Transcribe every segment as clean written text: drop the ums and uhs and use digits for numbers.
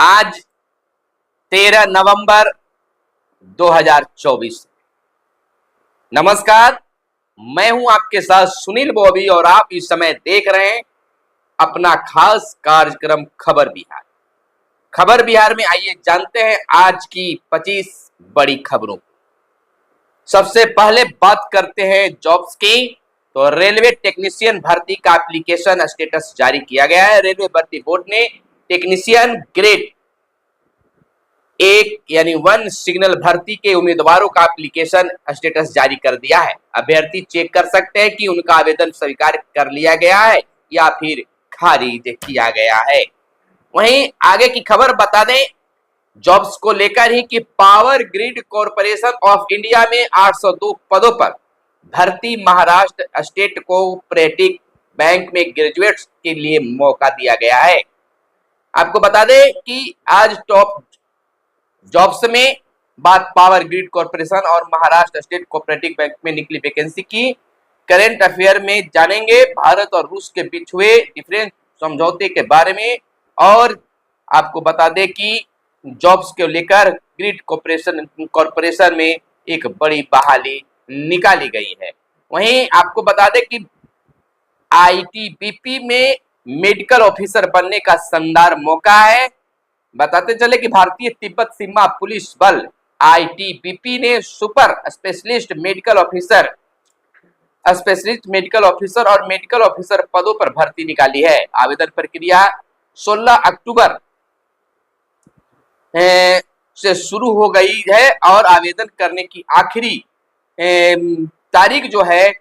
आज 13 नवंबर 2024। नमस्कार, मैं हूं आपके साथ सुनील बॉबी और आप इस समय देख रहे हैं अपना खास कार्यक्रम खबर बिहार। खबर बिहार में आइए जानते हैं आज की 25 बड़ी खबरों। सबसे पहले बात करते हैं जॉब्स की। तो रेलवे टेक्नीशियन भर्ती का एप्लीकेशन स्टेटस जारी किया गया है। रेलवे भर्ती बोर्ड ने टेक्नीशियन ग्रेड एक यानी वन सिग्नल भर्ती के उम्मीदवारों का एप्लीकेशन स्टेटस जारी कर दिया है। अभ्यर्थी चेक कर सकते हैं कि उनका आवेदन स्वीकार कर लिया गया है या फिर खारिज किया गया है। वहीं आगे की खबर बता दें जॉब्स को लेकर ही कि power grid corporation of India में 802 पदों पर भर्ती। महाराष्ट्र स्टेट कोऑपरेटिव बैंक में ग्रेजुएट्स के लिए मौका दिया गया है। आपको बता दें कि आज टॉप जॉब्स में बात पावर ग्रिड कॉरपोरेशन और महाराष्ट्र स्टेट कोऑपरेटिव बैंक में निकली वैकेंसी की। करंट अफेयर में जानेंगे भारत और रूस के बीच हुए डिफरेंस समझौते के बारे में, और आपको बता दें कि जॉब्स को लेकर ग्रिड कॉरपोरेशन में एक बड़ी बहाली निकाली गई है। वहीं आपको बता दें कि आईटीबीपी में मेडिकल ऑफिसर बनने का शानदार मौका है। बताते चले कि भारतीय तिब्बत सीमा पुलिस बल आईटीबीपी ने सुपर स्पेशलिस्ट मेडिकल ऑफिसर और मेडिकल ऑफिसर पदों पर भर्ती निकाली है। आवेदन प्रक्रिया 16 अक्टूबर से शुरू हो गई है और आवेदन करने की आखिरी तारीख जो है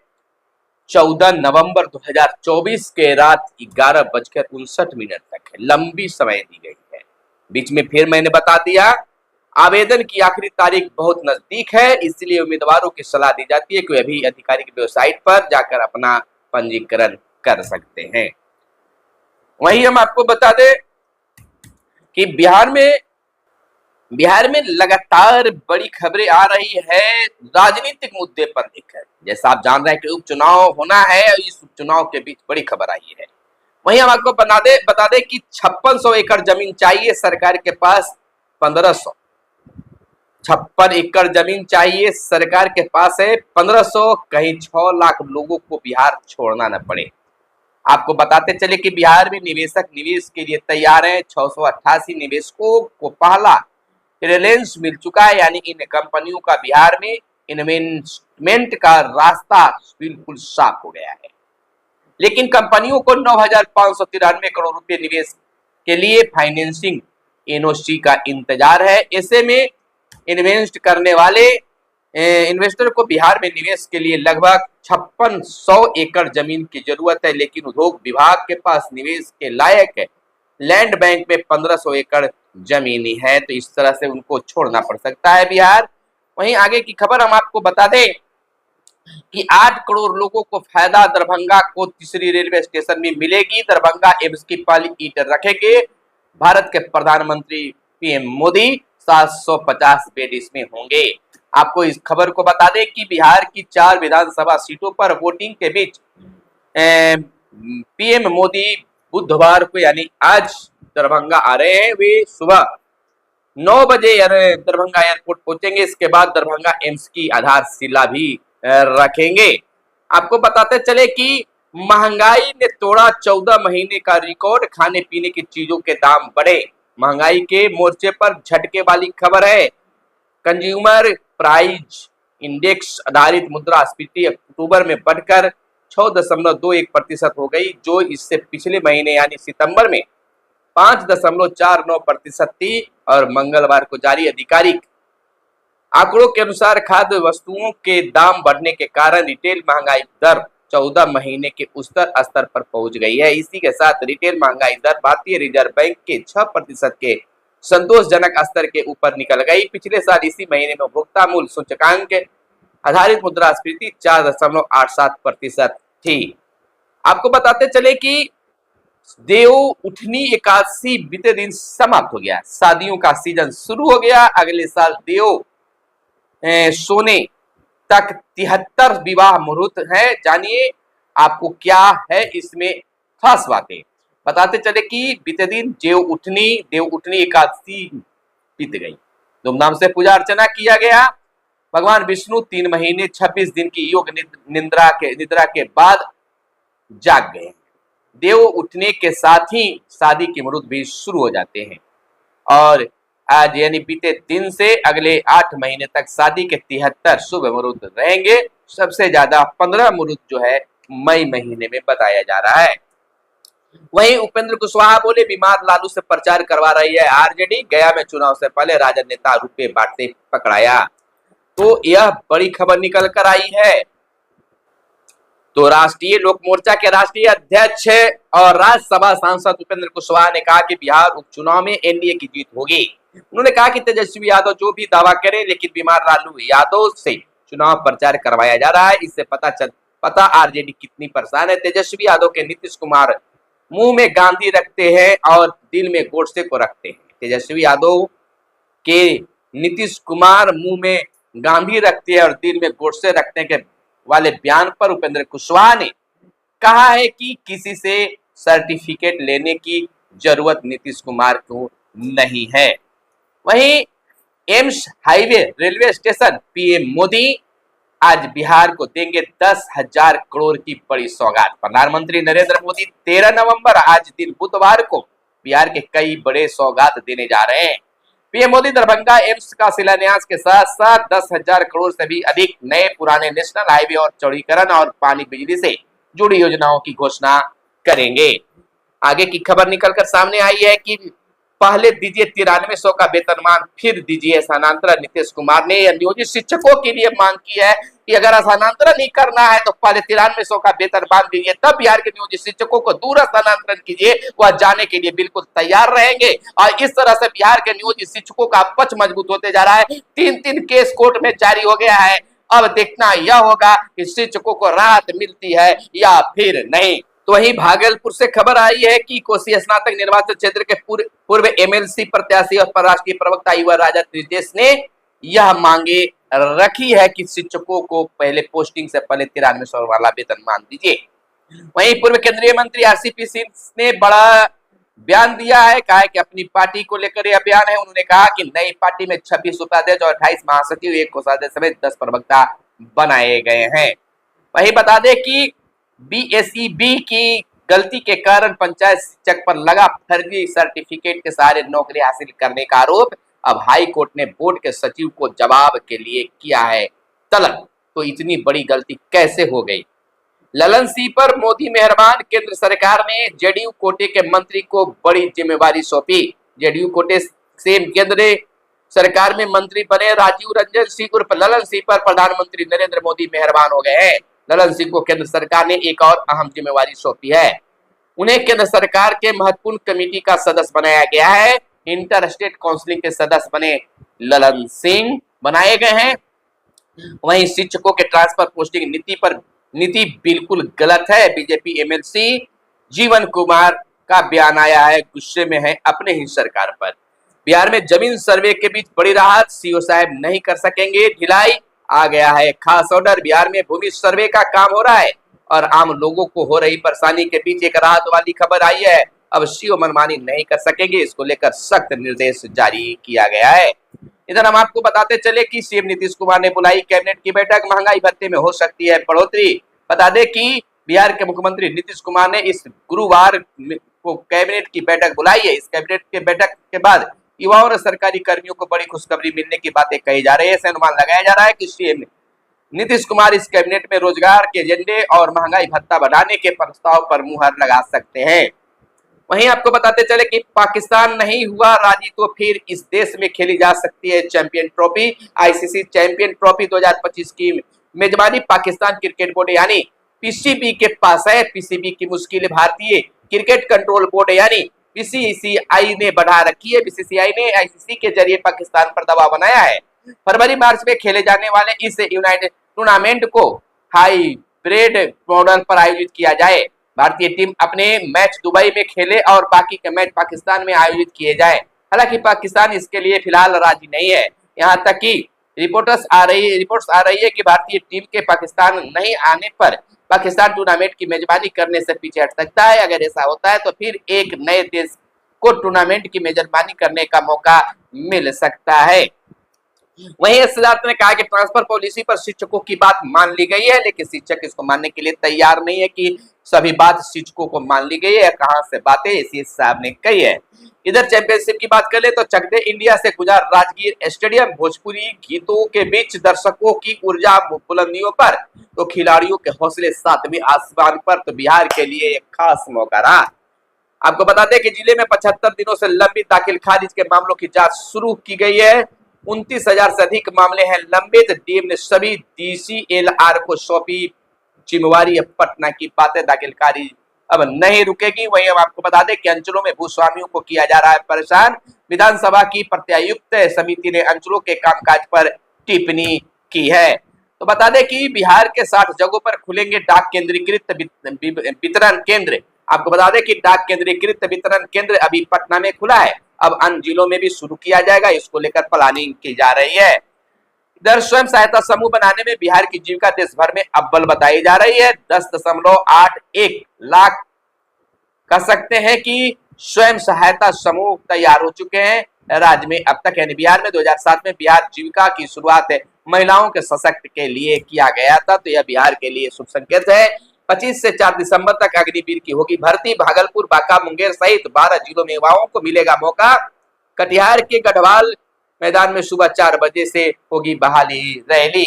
14 नवंबर 2024 के रात 11:59 तक है। लंबी समय दी गई है। बीच में फिर मैंने बता दिया आवेदन की आखिरी तारीख बहुत नजदीक है, इसलिए उम्मीदवारों की सलाह दी जाती है कि अभी अधिकारी की वेबसाइट पर जाकर अपना पंजीकरण कर सकते हैं। वहीं हम आपको बता दें कि बिहार में लगातार बड़ी खबरें आ रही है राजनीतिक मुद्दे पर लेकर। जैसा आप जान रहे हैं कि उपचुनाव होना है और इस उपचुनाव के बीच बड़ी खबर आई है। वहीं हम आपको बता दें कि 5600 एकड़ जमीन चाहिए सरकार के पास 56 एकड़ जमीन चाहिए सरकार के पास है 1500। कहीं 6 लाख लोगों को बिहार छोड़ना न पड़े। आपको बताते चले कि बिहार में निवेशक निवेश के लिए तैयार है। 688 निवेशकों को पहला क्लियरेंस मिल चुका है, यानी इन कंपनियों का बिहार में इन्वेस्टमेंट का रास्ता बिल्कुल साफ हो गया है। लेकिन कंपनियों को 9,593 करोड़ रुपए निवेश के लिए फाइनेंसिंग एनओसी का इंतजार है। ऐसे में इन्वेस्ट करने वाले इन्वेस्टर को बिहार में निवेश के लिए लगभग 5600 एकड़ जमीन की जरूरत है, लेकिन उद्योग विभाग के पास निवेश के लायक है लैंड बैंक में 1500 एकड़ जमीन ही है, तो इस तरह से उनको छोड़ना पड़ सकता है बिहार। वहीं आगे की खबर हम आपको बता दें कि 8 करोड़ लोगों को फायदा दरभंगा को तीसरी रेलवे स्टेशन में मिलेगी। दरभंगा एम्स की पहली ईंट रखेंगे भारत के प्रधानमंत्री पीएम मोदी। 750 बेड इसमें होंगे। आपको इस खबर को बता दें कि बिहार की 4 विधानसभा सीटों पर वोटिंग के बीच पीएम मोदी बुधवार को यानी आज दरभंगा आ रहे हैं। वे सुबह 9 बजे दरभंगा एयरपोर्ट पहुंचेंगे। इसके बाद दरभंगा एम्स की आधारशिला भी रखेंगे। आपको बताते चले कि महंगाई ने तोड़ा 14 महीने का रिकॉर्ड। खाने पीने की चीजों के दाम बढ़े। महंगाई के मोर्चे पर झटके वाली खबर है। कंज्यूमर प्राइस इंडेक्स आधारित मुद्रास्फीति अक्टूबर में बढ़कर 6.21% हो गई, जो इससे पिछले महीने यानी सितंबर में 5.49% थी। और मंगलवार को जारी आधिकारिक आंकड़ों के अनुसार खाद्य वस्तुओं के दाम बढ़ने के कारण रिटेल महंगाई दर 14 महीने के उच्चतर स्तर पर पहुंच गई है। इसी के साथ रिटेल महंगाई दर भारतीय रिजर्व बैंक के 6% के संतोषजनक स्तर के ऊपर निकल गई। पिछले साल इसी महीने में उपभोक्ता मूल्य सूचकांक आधारित मुद्रास्फीति 4.87% थी। आपको बताते चले कि देव उठनी एकादशी बीते दिन समाप्त हो गया। शादियों का सीजन शुरू हो गया। अगले साल देव सोने तक 73 विवाह मुहूर्त है। जानिए आपको क्या है इसमें खास बातें। बताते चले कि बीते दिन देव उठनी एकादशी बीत गई। धूमधाम से पूजा अर्चना किया गया। भगवान विष्णु 3 महीने 26 दिन की योग निद्रा के बाद जाग गए। देव उठने के साथ ही शादी के मुहूर्त भी शुरू हो जाते हैं और आज यानी बीते दिन से अगले 8 महीने तक शादी के 73 शुभ मुहूर्त रहेंगे। सबसे ज्यादा 15 मुहूर्त जो है मई महीने में बताया जा रहा है। वहीं उपेंद्र कुशवाहा बोले बीमार लालू से प्रचार करवा रही है आरजेडी। गया में चुनाव से पहले राजद नेता रुपए बांटते पकड़ाया। तो यह बड़ी खबर निकल कर आई है। तो राष्ट्रीय लोक मोर्चा के राष्ट्रीय अध्यक्ष और राज्यसभा सांसद उपेंद्र कुशवाहा ने कहा कि बिहार उपचुनाव में एनडीए की जीत होगी। उन्होंने कहा कि तेजस्वी यादव जो भी दावा करे, लेकिन बीमार लालू यादव से चुनाव प्रचार करवाया जा रहा है। इससे पता आरजेडी कितनी परेशान है। तेजस्वी यादव के नीतीश कुमार मुंह में गांधी रखते हैं और दिल में गोडसे को रखते हैं। तेजस्वी यादव के नीतीश कुमार मुंह में गांधी रखते हैं और दिल में गोडसे रखते हैं के वाले बयान पर उपेंद्र कुशवाहा ने कहा है कि किसी से सर्टिफिकेट लेने की जरूरत नीतीश कुमार को नहीं है। वहीं AIIMS highway railway station PM Modi आज बिहार को देंगे 10,000 करोड़ की बड़ी सौगात। प्रधानमंत्री नरेंद्र मोदी 13 नवंबर आज दिन बुधवार को बिहार के कई बड़े सौगात देने जा रहे हैं। पीएम मोदी दरभंगा एम्स का शिलान्यास के साथ साथ 10,000 करोड़ से भी अधिक नए पुराने नेशनल हाईवे और चौड़ीकरण और पानी बिजली से जुड़ी योजनाओं की घोषणा करेंगे। आगे की खबर निकलकर सामने आई है कि पहले दीजिए 9300 का वेतनमान, फिर दीजिए स्थानांतरण। नीतीश कुमार ने नियोजित शिक्षकों के लिए मांग की है कि अगर स्थानांतरण नहीं करना है तो पहले 9300 का वेतनमान दीजिए, तब बिहार के नियोजित शिक्षकों को दूर स्थानांतरण कीजिए, वह जाने के लिए बिल्कुल तैयार रहेंगे। और इस तरह से बिहार के नियोजित शिक्षकों का पक्ष मजबूत होते जा रहा है। 3 केस कोर्ट में जारी हो गया है। अब देखना यह होगा कि शिक्षकों को राहत मिलती है या फिर नहीं। तो वहीं भागलपुर से खबर आई है कि कोसी स्नातक निर्वाचन क्षेत्र के पूर्व एमएलसी प्रत्याशी और राष्ट्रीय प्रवक्ता युवा राजा त्रिदेश ने यह मांगे रखी है कि शिक्षकों को पहले पोस्टिंग से पहले 9300 वाला वेतनमान दीजिए। वहीं पूर्व केंद्रीय मंत्री आरसीपी सिंह ने बड़ा बयान दिया है। कहा है कि अपनी पार्टी को लेकर यह बयान है। उन्होंने कहा कि नई पार्टी में 26 उपाध्यक्ष और 28 महासचिव, 1 कोषाध्यक्ष समेत 10 प्रवक्ता बनाए गए हैं। वही बता दें कि बीएसईबी की गलती के कारण पंचायत शिक्षक पर लगा फर्जी सर्टिफिकेट के सहारे नौकरी हासिल करने का आरोप। अब हाई कोर्ट ने बोर्ड के सचिव को जवाब के लिए किया है तलब। तो इतनी बड़ी गलती कैसे हो गई? ललन सिंह पर मोदी मेहरबान। केंद्र सरकार ने जेडीयू कोटे के मंत्री को बड़ी जिम्मेवारी सौंपी। जेडीयू कोटे से केंद्र सरकार में मंत्री बने राजीव रंजन सिंह उर्फ ललन सिंह पर प्रधानमंत्री नरेंद्र मोदी मेहरबान हो गए हैं। ललन सिंह को केंद्र सरकार ने एक और अहम जिम्मेवारी सौंपी है। उन्हें केंद्र सरकार के महत्वपूर्ण कमेटी का सदस्य बनाया गया है। इंटर स्टेट काउंसिलिंग के सदस्य बने ललन सिंह बनाए गए हैं। वहीं शिक्षकों के ट्रांसफर पोस्टिंग नीति बिल्कुल गलत है। बीजेपी एमएलसी जीवन कुमार का बयान आया है, गुस्से में है अपने ही सरकार पर। बिहार में जमीन सर्वे के बीच बड़ी राहत, सीओ साहब नहीं कर सकेंगे ढिलाई। आ गया है खास ऑर्डर। बिहार में भूमि सर्वे का काम हो रहा है और आम लोगों को हो रही परेशानी के बीच एक राहत वाली खबर आई है। अब सीओ मनमानी नहीं कर सकेंगे, इसको लेकर सख्त निर्देश जारी किया गया है। इधर हम आपको बताते चले कि सीएम नीतीश कुमार ने बुलाई कैबिनेट की बैठक। महंगाई भत्ते में हो सकती है बढ़ोतरी। बता दें कि बिहार के मुख्यमंत्री नीतीश कुमार ने इस गुरुवार को कैबिनेट की बैठक बुलाई है। इस कैबिनेट के बैठक के बाद युवाओं और सरकारी कर्मियों को बड़ी खुशखबरी मिलने की बातें कही जा रही है। ऐसे अनुमान लगाया जा रहा है कि सीएम नीतीश कुमार इस कैबिनेट में रोजगार के एजेंडे और महंगाई भत्ता बढ़ाने के प्रस्ताव पर मुहर लगा सकते हैं। वहीं आपको बताते चले कि पाकिस्तान नहीं हुआ राजी तो फिर इस देश में खेली जा सकती है champion trophy. ICC champion trophy 2025 की मेजबानी पाकिस्तान क्रिकेट बोर्ड यानी पीसीबी के पास है। पीसीबी की मुश्किल भारतीय क्रिकेट कंट्रोल बोर्ड यानी बीसीसीआई ने बढ़ा रखी है। बीसीसीआई ने आईसीसी के जरिए पाकिस्तान पर दबाव बनाया है। फरवरी मार्च में खेले जाने वाले इस यूनाइटेड टूर्नामेंट को हाईब्रिड मॉडल पर आयोजित किया जाए। भारतीय टीम अपने मैच दुबई में खेले और बाकी के मैच पाकिस्तान में आयोजित किए जाए। हालांकि पाकिस्तान इसके लिए फिलहाल राजी नहीं है। यहाँ तक कि रिपोर्ट्स आ रही है कि भारतीय टीम के पाकिस्तान नहीं आने पर पाकिस्तान टूर्नामेंट की मेजबानी करने से पीछे हट सकता है। अगर ऐसा होता है तो फिर एक नए देश को टूर्नामेंट की मेजबानी करने का मौका मिल सकता है। वहीं सिद्धार्थ ने कहा कि ट्रांसफर पॉलिसी पर शिक्षकों की बात मान ली गई है, लेकिन शिक्षक इसको मानने के लिए तैयार नहीं है कि सभी बात शिक्षकों को मान ली गई है, कहां से बातें इसी साहब ने कही है। इधर चैंपियनशिप की बात करें तो चक दे इंडिया से गुजर राजगीर स्टेडियम, भोजपुरी गीतों के बीच दर्शकों की ऊर्जा बुलंदियों पर तो खिलाड़ियों के हौसले सातवें आसमान पर, तो बिहार के लिए एक खास मौका रहा। आपको बता दें कि जिले में 75 दिनों से लंबित दाखिल खारिज के मामलों की जांच शुरू की गई है। 29,000 से अधिक मामले हैं लंबित। डीएम ने सभी डीसीएलआर को सौंपी जिम्मेवारी। अब पटना की बातें दाखिल खारिज अब नहीं रुकेगी। वहीं अब आपको बता दें कि अंचलों में भूस्वामियों को किया जा रहा है परेशान। विधानसभा की प्रत्यायुक्त समिति ने अंचलों के कामकाज पर टिप्पणी की है। तो बता दें कि बिहार के 60 जगहों पर खुलेंगे डाक केंद्रीकृत वितरण केंद्र। आपको बता दें कि डाक केंद्रीकृत वितरण केंद्र अभी पटना में खुला है, अब अन्य जिलों में भी शुरू किया जाएगा। इसको लेकर प्लानिंग की जा रही है। इधर स्वयं सहायता समूह बनाने में बिहार की जीविका देश भर में अव्वल बताई जा रही है। 10.81 लाख कह सकते हैं कि स्वयं सहायता समूह तैयार हो चुके हैं राज्य में अब तक। यानी बिहार में 2007 में बिहार जीविका की शुरुआत महिलाओं के सशक्त के लिए किया गया था, तो यह बिहार के लिए शुभ संकेत है। 25 से 4 दिसंबर तक अग्निवीर की होगी भर्ती। भागलपुर, बांका, मुंगेर सहित 12 जिलों में युवाओं को मिलेगा मौका। कटिहार के गढ़वाल मैदान में सुबह 4 बजे से होगी बहाली रैली।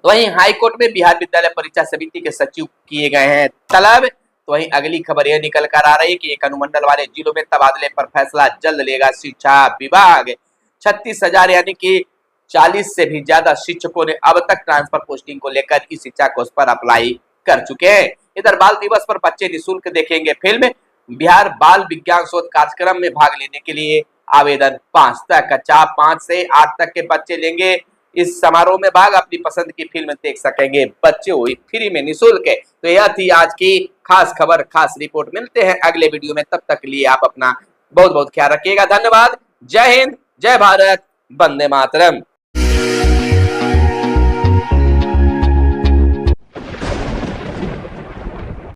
वहीं हाईकोर्ट में बिहार विद्यालय परीक्षा समिति के सचिव किए गए हैं तलब। तो वहीं अगली खबर यह निकल कर आ रही है कि एक अनुमंडल वाले जिलों में तबादले पर फैसला जल्द लेगा शिक्षा विभाग। 36,000 यानी कि 40 से भी ज्यादा शिक्षकों ने अब तक ट्रांसफर पोस्टिंग को लेकर इस शिक्षा कोष पर अप्लाई कर चुके हैं। इधर बाल दिवस पर बच्चे निःशुल्क देखेंगे फिल्म। बिहार बाल विज्ञान शोध कार्यक्रम में भाग लेने के लिए आवेदन 5 तक, कक्षा 5 से 8 तक के बच्चे लेंगे इस समारोह में भाग। अपनी पसंद की फिल्म देख सकेंगे बच्चे, हुई फ्री में निःशुल्क। तो यह थी आज की खास खबर, खास रिपोर्ट। मिलते हैं अगले वीडियो में, तब तक के लिए आप अपना बहुत बहुत ख्याल रखिएगा। धन्यवाद। जय हिंद, जय भारत, वंदे मातरम।